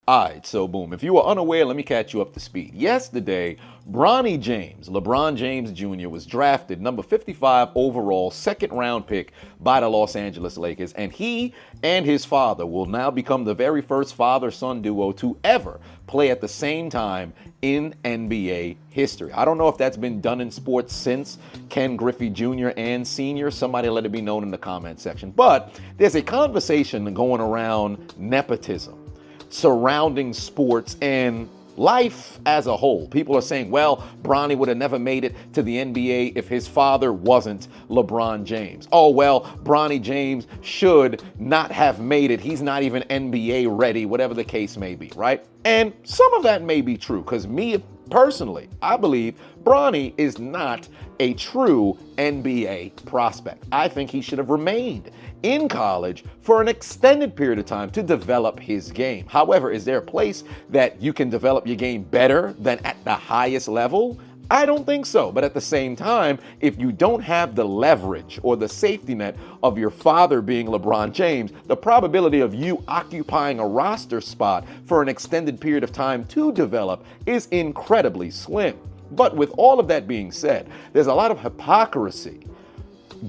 All right, so boom. If you were unaware, let me catch you up to speed. Yesterday, Bronny James, LeBron James Jr., was drafted number 55 overall, second round pick by the Los Angeles Lakers. And he and his father will now become the very first father-son duo to ever play at the same time in NBA history. I don't know if that's been done in sports since Ken Griffey Jr. and Sr. Somebody let it be known in the comment section. But there's a conversation going around nepotism surrounding sports and life as a whole. People are saying, well, Bronny would have never made it to the NBA if his father wasn't LeBron James. Oh, well, Bronny James should not have made it. He's not even NBA ready, whatever the case may be, right? And some of that may be true, because me personally, I believe Bronny is not a true NBA prospect. I think he should have remained in college for an extended period of time to develop his game. However, is there a place that you can develop your game better than at the highest level? I don't think so. But at the same time, if you don't have the leverage or the safety net of your father being LeBron James, the probability of you occupying a roster spot for an extended period of time to develop is incredibly slim. But with all of that being said, there's a lot of hypocrisy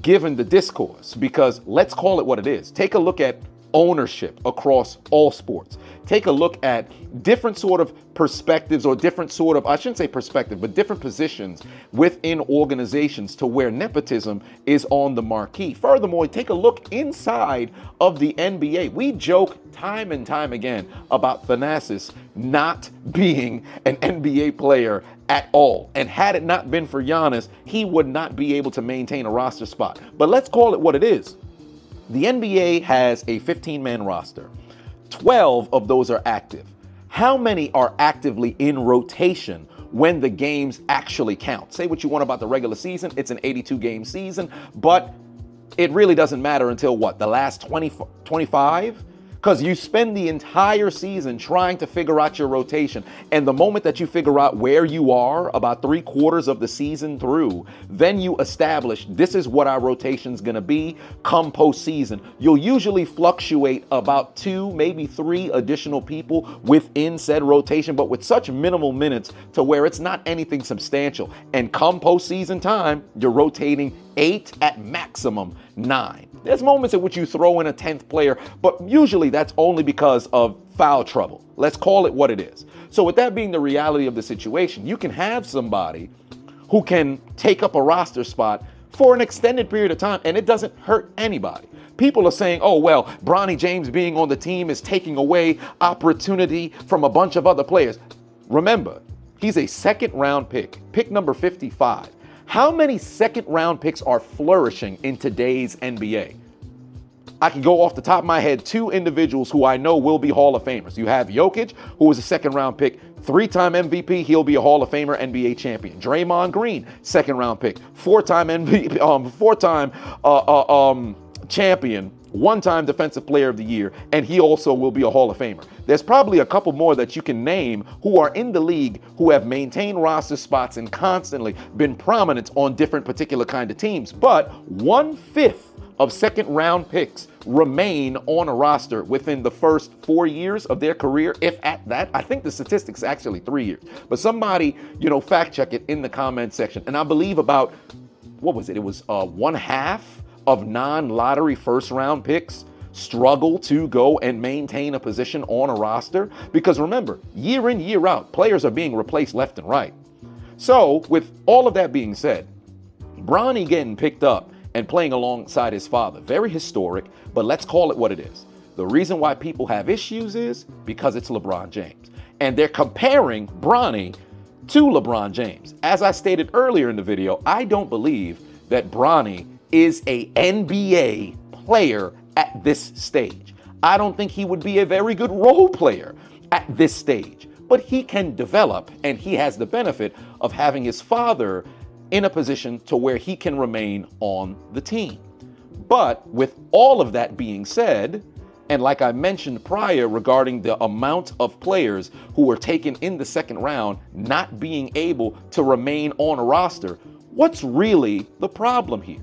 given the discourse, because let's call it what it is. Take a look at ownership across all sports. Take a look at different sort of perspectives, or different sort of, I shouldn't say perspective, but different positions within organizations to where nepotism is on the marquee. Furthermore, take a look inside of the NBA. We joke time and time again about Thanasis not being an NBA player at all. And had it not been for Giannis, he would not be able to maintain a roster spot. But let's call it what it is. The NBA has a 15-man roster. 12 of those are active. How many are actively in rotation when the games actually count? Say what you want about the regular season. It's an 82-game season, but it really doesn't matter until what? The last 25? Because you spend the entire season trying to figure out your rotation. And the moment that you figure out where you are about 3/4 of the season through, then you establish this is what our rotation's going to be come postseason. You'll usually fluctuate about 2, maybe 3 additional people within said rotation, but with such minimal minutes to where it's not anything substantial. And come postseason time, you're rotating 8, at maximum 9. There's moments in which you throw in a 10th player, but usually that's only because of foul trouble. Let's call it what it is. So with that being the reality of the situation, you can have somebody who can take up a roster spot for an extended period of time, and it doesn't hurt anybody. People are saying, oh, well, Bronny James being on the team is taking away opportunity from a bunch of other players. Remember, he's a second-round pick, pick number 55. How many second-round picks are flourishing in today's NBA? I can go off the top of my head 2 individuals who I know will be Hall of Famers. You have Jokic, who was a second-round pick, 3-time MVP. He'll be a Hall of Famer, NBA champion. Draymond Green, second-round pick, 4-time MVP, 4-time champion, 1-time Defensive Player of the Year, and he also will be a Hall of Famer. There's probably a couple more that you can name who are in the league who have maintained roster spots and constantly been prominent on different particular kind of teams, but 1/5 of second-round picks remain on a roster within the first 4 years of their career, if at that. I think the statistic's actually 3 years, but somebody, fact check it in the comment section. And I believe about, what was it? It was 1/2 of non-lottery first-round picks struggle to go and maintain a position on a roster. Because remember, year in, year out, players are being replaced left and right. So with all of that being said, Bronny getting picked up and playing alongside his father, very historic, but let's call it what it is. The reason why people have issues is because it's LeBron James. And they're comparing Bronny to LeBron James. As I stated earlier in the video, I don't believe that Bronny is a NBA player at this stage. I don't think he would be a very good role player at this stage, but he can develop, and he has the benefit of having his father in a position to where he can remain on the team. But with all of that being said, and like I mentioned prior regarding the amount of players who were taken in the second round not being able to remain on a roster, what's really the problem here?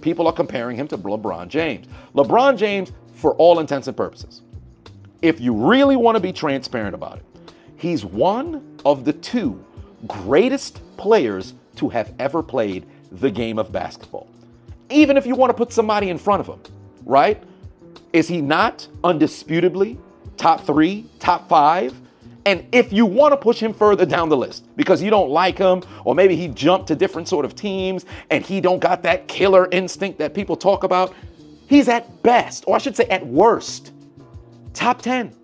People are comparing him to LeBron James. LeBron James, for all intents and purposes, if you really want to be transparent about it, he's one of the two greatest players to have ever played the game of basketball. Even if you want to put somebody in front of him, right? Is he not undisputably top 3, top 5? And if you want to push him further down the list because you don't like him, or maybe he jumped to different sort of teams and he don't got that killer instinct that people talk about, he's at best, or I should say at worst, top 10.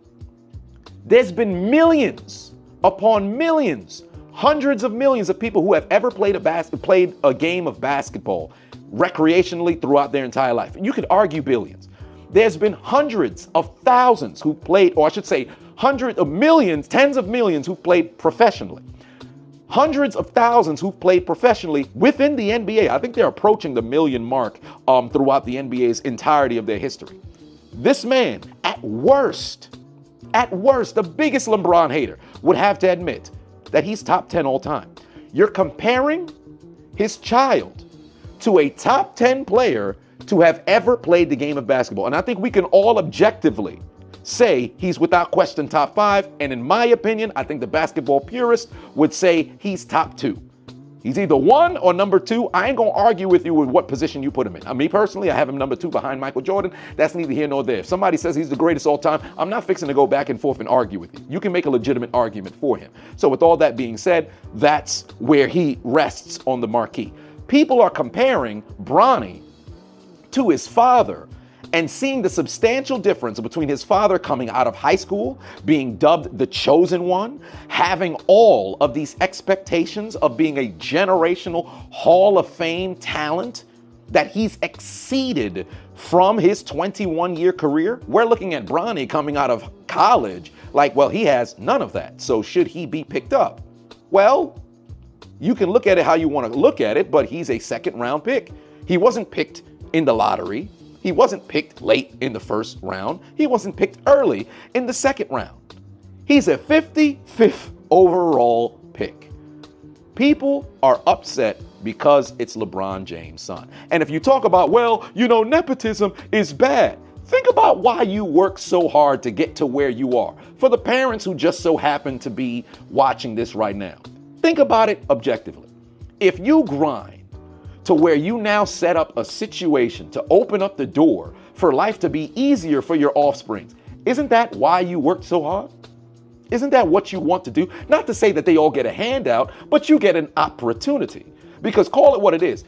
There's been millions upon millions, hundreds of millions of people who have ever played a game of basketball recreationally throughout their entire life. You could argue billions. There's been hundreds of thousands who played, or I should say hundreds of millions, tens of millions who played professionally. Hundreds of thousands who've played professionally within the NBA. I think they're approaching the million mark throughout the NBA's entirety of their history. This man, at worst, the biggest LeBron hater would have to admit that he's top 10 all time. You're comparing his child to a top 10 player to have ever played the game of basketball. And I think we can all objectively say he's without question top 5. And in my opinion, I think the basketball purist would say he's top 2. He's either 1 or number 2. I ain't gonna argue with you with what position you put him in. Me personally, I have him number 2 behind Michael Jordan. That's neither here nor there. If somebody says he's the greatest all time, I'm not fixing to go back and forth and argue with you. You can make a legitimate argument for him. So with all that being said, that's where he rests on the marquee. People are comparing Bronny to his father and seeing the substantial difference between his father coming out of high school, being dubbed the chosen one, having all of these expectations of being a generational Hall of Fame talent that he's exceeded from his 21-year career. We're looking at Bronny coming out of college like, well, he has none of that. So should he be picked up? Well, you can look at it how you want to look at it, but he's a second-round pick. He wasn't picked in the lottery. He wasn't picked late in the first round. He wasn't picked early in the second round. He's a 55th overall pick. People are upset because it's LeBron James' son. And if you talk about, well, you know, nepotism is bad, think about why you work so hard to get to where you are. For the parents who just so happen to be watching this right now, think about it objectively. If you grind to where you now set up a situation to open up the door for life to be easier for your offspring, isn't that why you work so hard? Isn't that what you want to do? Not to say that they all get a handout, but you get an opportunity. Because call it what it is.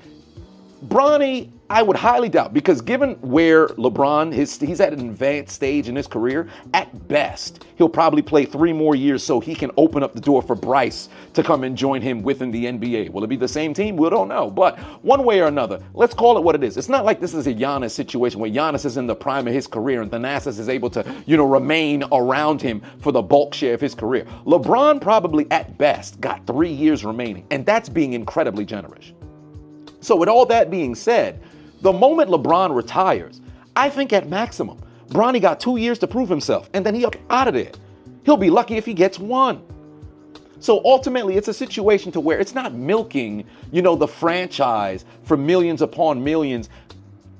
Bronny, I would highly doubt, because given where LeBron, he's at an advanced stage in his career, at best, he'll probably play 3 more years so he can open up the door for Bryce to come and join him within the NBA. Will it be the same team? We don't know. But one way or another, let's call it what it is. It's not like this is a Giannis situation where Giannis is in the prime of his career and Thanasis is able to, remain around him for the bulk share of his career. LeBron probably at best got 3 years remaining, and that's being incredibly generous. So with all that being said, the moment LeBron retires, I think at maximum, Bronny got 2 years to prove himself, and then he up out of there. He'll be lucky if he gets 1. So ultimately, it's a situation to where it's not milking, the franchise for millions upon millions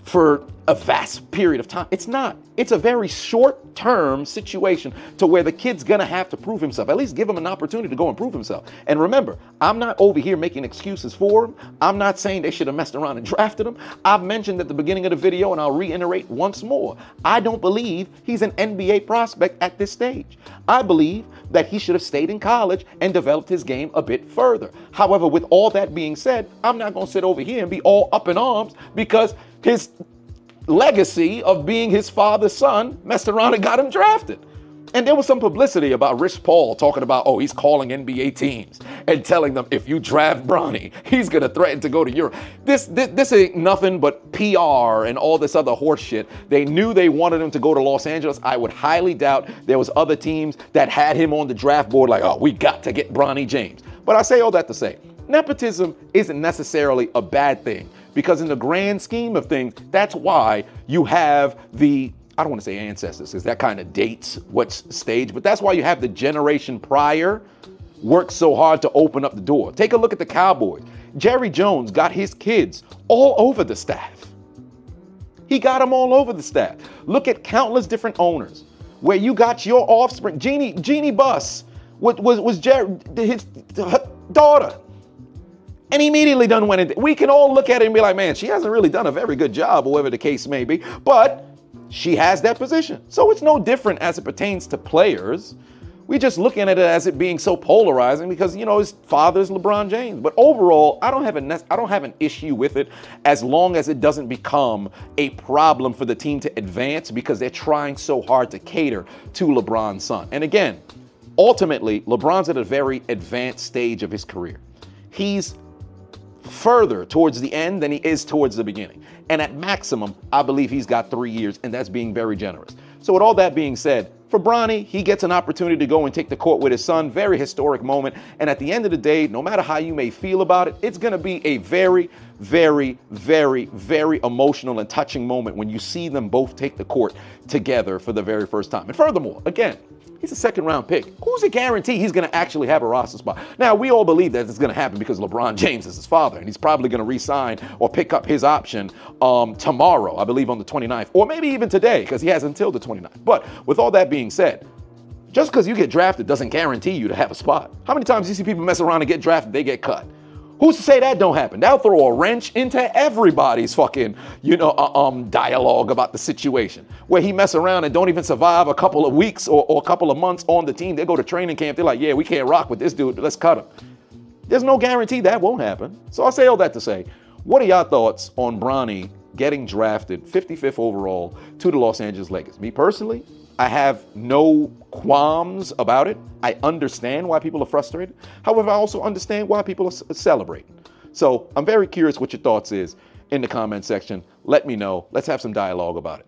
for a vast period of time. It's not. It's a very short-term situation to where the kid's gonna have to prove himself. At least give him an opportunity to go and prove himself. And remember, I'm not over here making excuses for him. I'm not saying they should have messed around and drafted him. I've mentioned at the beginning of the video, and I'll reiterate once more, I don't believe he's an NBA prospect at this stage. I believe that he should have stayed in college and developed his game a bit further. However, with all that being said, I'm not gonna sit over here and be all up in arms because his legacy of being his father's son messed around and got him drafted. And there was some publicity about Rich Paul talking about, oh, he's calling NBA teams and telling them if you draft Bronny, he's going to threaten to go to Europe. This ain't nothing but PR and all this other horse shit. They knew they wanted him to go to Los Angeles. I would highly doubt there was other teams that had him on the draft board like, oh, we got to get Bronny James. But I say all that to say, nepotism isn't necessarily a bad thing. Because in the grand scheme of things, that's why you have the, I don't want to say ancestors, because that kind of dates what's stage, but that's why you have the generation prior work so hard to open up the door. Take a look at the Cowboys. Jerry Jones got his kids all over the staff. He got them all over the staff. Look at countless different owners. where you got your offspring, Jeannie Buss was his daughter. And he immediately done went in. We can all look at it and be like, man, she hasn't really done a very good job, or whatever the case may be. But she has that position. So it's no different as it pertains to players. We're just looking at it as it being so polarizing because, you know, his father's LeBron James. But overall, I don't have an issue with it as long as it doesn't become a problem for the team to advance because they're trying so hard to cater to LeBron's son. And again, ultimately, LeBron's at a very advanced stage of his career. He's further towards the end than he is towards the beginning. And at maximum, I believe he's got 3 years, and that's being very generous. So with all that being said, for Bronny, he gets an opportunity to go and take the court with his son. Very historic moment. And at the end of the day, no matter how you may feel about it, it's going to be a very, very, very, very emotional and touching moment when you see them both take the court together for the very first time. And furthermore, again, he's a second-round pick. Who's a guarantee he's going to actually have a roster spot? Now, we all believe that it's going to happen because LeBron James is his father, and he's probably going to re-sign or pick up his option tomorrow, I believe on the 29th, or maybe even today because he has until the 29th. But with all that being said, just because you get drafted doesn't guarantee you to have a spot. How many times do you see people mess around and get drafted, they get cut? Who's to say that don't happen? That'll throw a wrench into everybody's fucking, dialogue about the situation. Where he mess around and don't even survive a couple of weeks or a couple of months on the team. They go to training camp. They're like, yeah, we can't rock with this dude. Let's cut him. There's no guarantee that won't happen. So I'll say all that to say, what are y'all thoughts on Bronny getting drafted 55th overall to the Los Angeles Lakers? Me personally, I have no qualms about it. I understand why people are frustrated. However, I also understand why people are celebrating. So I'm very curious what your thoughts is in the comment section. Let me know. Let's have some dialogue about it.